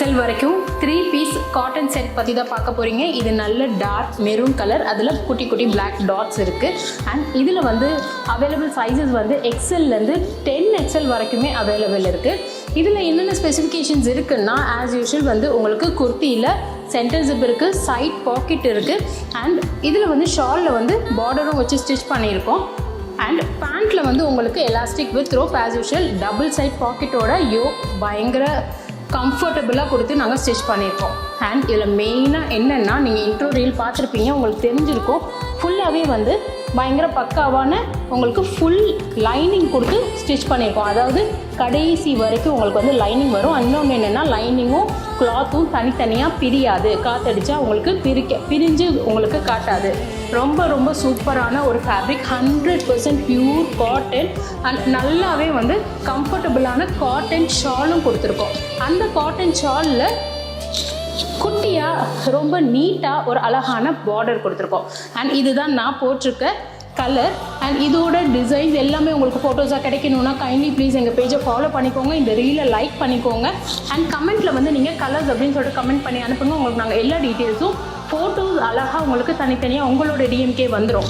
XL வரைக்கும் 3 piece cotton set பற்றி தான் பார்க்க போகிறீங்க. இது நல்ல டார்க் மெரூன் கலர், அதில் குட்டி குட்டி பிளாக் டாட்ஸ் இருக்குது. அண்ட் இதில் வந்து அவைலபிள் சைஸஸ் வந்து XLலேருந்து 10XL வரைக்குமே அவைலபிள் இருக்குது. இதில் என்னென்ன ஸ்பெசிஃபிகேஷன்ஸ் இருக்குன்னா, ஆஸ் யூஷுவல் வந்து உங்களுக்கு குர்த்தியில் சென்டர் ஜிப் இருக்குது, சைட் பாக்கெட் இருக்குது. அண்ட் இதில் வந்து ஷாலில் வந்து பார்டரும் வச்சு ஸ்டிச் பண்ணியிருக்கோம். அண்ட் பேண்ட்டில் வந்து உங்களுக்கு elastic with rope as usual double side பாக்கெட்டோட யோக் பயங்கர கம்ஃபர்டபுளாக கொடுத்து நாங்கள் ஸ்டிச் பண்ணியிருக்கோம். அண்ட் இதில் மெயினாக என்னென்னா, நீங்கள் இன்ட்ரோ ரீல் பார்த்துருப்பீங்க, உங்களுக்கு தெரிஞ்சிருக்கும். ஃபுல்லாகவே வந்து பயங்கர பக்காவான உங்களுக்கு ஃபுல் லைனிங் கொடுத்து ஸ்டிச் பண்ணியிருக்கோம். அதாவது கடைசி வரைக்கும் உங்களுக்கு வந்து லைனிங் வரும். இன்னொன்று என்னென்னா, லைனிங்கும் கிளாத்தும் தனித்தனியாக பிரியாது. காற்றடிச்சா உங்களுக்கு பிரிஞ்சு உங்களுக்கு காட்டாது. ரொம்ப ரொம்ப சூப்பரான ஒரு ஃபேப்ரிக், 100% பியூர் காட்டன். அண்ட் நல்லாவே வந்து கம்ஃபர்டபுளான காட்டன் ஷாலும் கொடுத்துருக்கோம். அந்த காட்டன் ஷாலில் குட்டியாக ரொம்ப நீட்டாக ஒரு அழகான பார்டர் கொடுத்துருக்கோம். அண்ட் இதுதான் நான் போட்டிருக்க கலர். அண்ட் இதோட டிசைன்ஸ் எல்லாமே உங்களுக்கு ஃபோட்டோஸாக கிடைக்கணுன்னா கைண்ட்லி ப்ளீஸ் எங்கள் பேஜை ஃபாலோ பண்ணிக்கோங்க, இந்த ரீலை லைக் பண்ணிக்கோங்க. அண்ட் கமெண்ட்டில் வந்து நீங்கள் கலர்ஸ் அப்படின்னு சொல்லிட்டு கமெண்ட் பண்ணி அனுப்புங்க. உங்களுக்கு நாங்கள் எல்லா டீட்டெயில்ஸும் ஃபோட்டோஸ் அழகாக உங்களுக்கு தனித்தனியாக உங்களோட டிஎம்கே வந்துடும்.